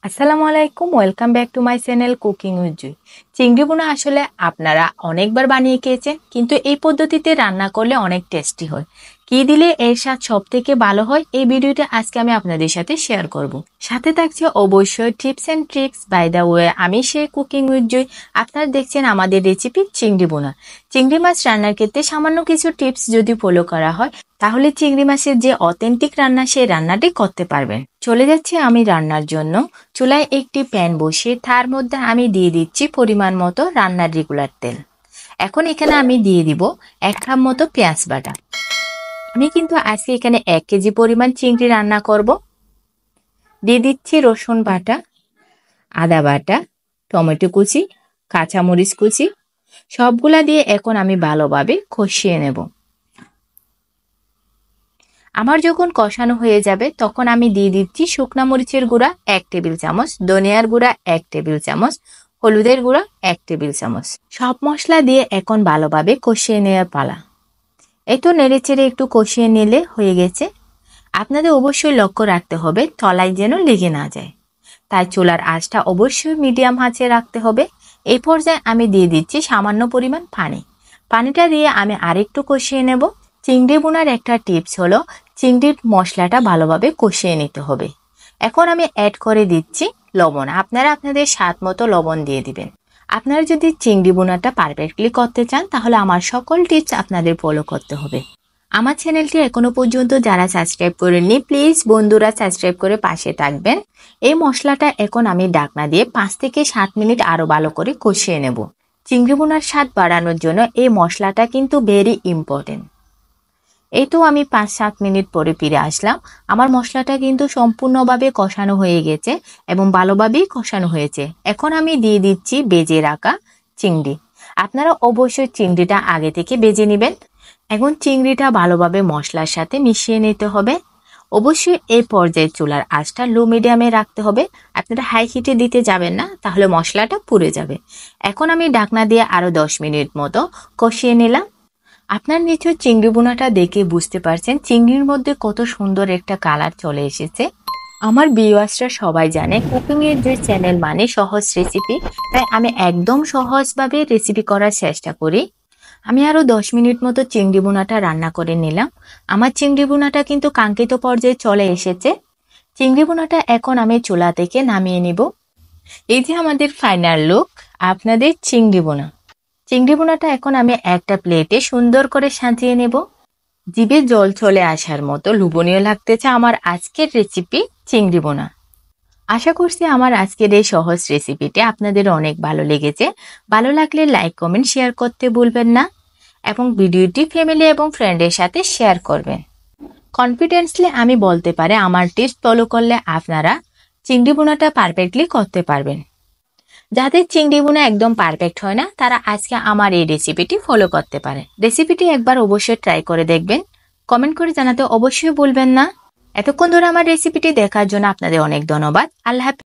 আসসালামু আলাইকুম, welcome back to my channel cooking with Jui. চিংড়ি বোনা আসলে আপনারা অনেকবার বানিয়ে খেয়েছেন, কিন্তু এই পদ্ধতিতে রান্না করলে অনেক টেস্টি হয়। কি দিলে এর স্বাদ সব থেকে ভালো হয়, এই ভিডিওটা আজকে আমি আপনাদের সাথে শেয়ার করব। সাথে থাকছে অবশ্যই tips and tricks. By the way, আমি সেই কুকিং উইথ জুই। আপনারা দেখছেন আমাদের রেসিপি চিংড়ি বোনা। চিংড়ি মাছ রান্নার ক্ষেত্রে সামান্য কিছু টিপস যদি ফলো করা হয়, তাহলে চিংড়ি মাছের যে অথেন্টিক রান্না, সেই রান্নাটি করতে পারবেন। চলে যাচ্ছি আমি রান্নার জন্য। চুলায় একটি প্যান বসিয়ে তার মধ্যে আমি দিয়ে দিচ্ছি পরিমাণ মতো রান্নার রেগুলার তেল। এখন এখানে আমি দিয়ে দিব 1 কাপ মতো পেঁয়াজ বাটা। আমি কিন্তু আজকে এখানে 1 কেজি পরিমাণ চিংড়ি রান্না করব। দিয়ে দিচ্ছি রসুন বাটা, আদা বাটা, টমেটো কুচি, কাঁচামরিচ কুচি, সবগুলা দিয়ে এখন আমি ভালোভাবে কষিয়ে নেব। আমার যখন কষানো হয়ে যাবে তখন আমি দিয়ে দিচ্ছি শুকনা মরিচের গুঁড়া 1 টেবিল চামচ, ধনিয়ার গুঁড়া 1 টেবিল চামচ, হলুদের গুঁড়া 1 টেবিল চামচ। সব মশলা দিয়ে এখন ভালোভাবে কষিয়ে নেওয়ার পালা। এই তো নেড়েচেড়ে একটু কষিয়ে নিলে হয়ে গেছে। আপনাদের অবশ্যই লক্ষ্য রাখতে হবে তলায় যেন লেগে না যায়, তাই চুলার আঁচটা অবশ্যই মিডিয়াম আঁচে রাখতে হবে। এই পর্যায়ে আমি দিয়ে দিচ্ছি সামান্য পরিমাণ পানি। পানিটা দিয়ে আমি আরেকটু কষিয়ে নেব। চিংড়ি বোনার একটা টিপস হলো চিংড়ির মশলাটা ভালোভাবে কষিয়ে নিতে হবে। এখন আমি অ্যাড করে দিচ্ছি লবণ। আপনারা আপনাদের স্বাদ মতো লবণ দিয়ে দিবেন। আপনারা যদি চিংড়ি বোনাটা পারফেক্টলি করতে চান, তাহলে আমার সকল টিপস আপনাদের ফলো করতে হবে। আমার চ্যানেলটি এখনো পর্যন্ত যারা সাবস্ক্রাইব করেননি, প্লিজ বন্ধুরা সাবস্ক্রাইব করে পাশে থাকবেন। এই মশলাটা এখন আমি ঢাকনা দিয়ে 5 থেকে 7 মিনিট আরো ভালো করে কষিয়ে নেব। চিংড়ি বোনার স্বাদ বাড়ানোর জন্য এই মশলাটা কিন্তু ভেরি ইম্পর্টেন্ট। এই তো আমি 5-7 মিনিট পরে ফিরে আসলাম। আমার মশলাটা কিন্তু সম্পূর্ণভাবে কষানো হয়ে গেছে এবং ভালোভাবেই কষানো হয়েছে। এখন আমি দিয়ে দিচ্ছি ভেজে রাখা চিংড়ি। আপনারা অবশ্যই চিংড়িটা আগে থেকে ভেজে নেবেন। এখন চিংড়িটা ভালোভাবে মশলার সাথে মিশিয়ে নিতে হবে। অবশ্যই এই পর্যায়ে চুলার আঁচটা লো মিডিয়ামে রাখতে হবে। আপনারা হাই হিটে দিতে যাবেন না, তাহলে মশলাটা পুড়ে যাবে। এখন আমি ঢাকনা দিয়ে আরো 10 মিনিট মতো কষিয়ে নিলাম। আপনার নিশ্চয় চিংড়ি বোনাটা দেখে বুঝতে পারছেন চিংড়ির মধ্যে কত সুন্দর একটা কালার চলে এসেছে। আমার ভিউয়ার্সরা সবাই জানে কুকিং এর যে চ্যানেল মানে সহজ রেসিপি, তাই আমি একদম সহজভাবে রেসিপি করার চেষ্টা করি। আমি আরো 10 মিনিট মতো চিংড়ি বোনাটা রান্না করে নিলাম। আমার চিংড়ি বোনাটা কিন্তু কাঙ্ক্ষিত পর্যায়ে চলে এসেছে। চিংড়ি বোনাটা এখন আমি চুলা থেকে নামিয়ে নিব। এই যে আমাদের ফাইনাল লুক, আপনাদের চিংড়ি বোনা। চিংড়ি বোনাটা এখন আমি একটা প্লেটে সুন্দর করে সাজিয়ে নেব। জিভে জল চলে আসার মতো লোভনীয় লাগতেছে আমার আজকের রেসিপি চিংড়ি বোনা। আশা করছি আমার আজকের এই সহজ রেসিপিটি আপনাদের অনেক ভালো লেগেছে। ভালো লাগলে লাইক, কমেন্ট, শেয়ার করতে ভুলবেন না এবং ভিডিওটি ফ্যামিলি এবং ফ্রেন্ডের সাথে শেয়ার করবেন। কনফিডেন্সলি আমি বলতে পারি আমার টিপস ফলো করলে আপনারা চিংড়ি বোনাটা পারফেক্টলি করতে পারবেন। যাদের চিংড়ি বোনা একদম পারফেক্ট হয় না, তারা আজকে আমার এই রেসিপিটি ফলো করতে পারে। রেসিপিটি একবার অবশ্যই ট্রাই করে দেখবেন। কমেন্ট করে জানাতে অবশ্যই ভুলবেন না। এতক্ষণ ধরে আমার রেসিপিটি দেখার জন্য আপনাদের অনেক ধন্যবাদ। আল্লাহ হাফেজ।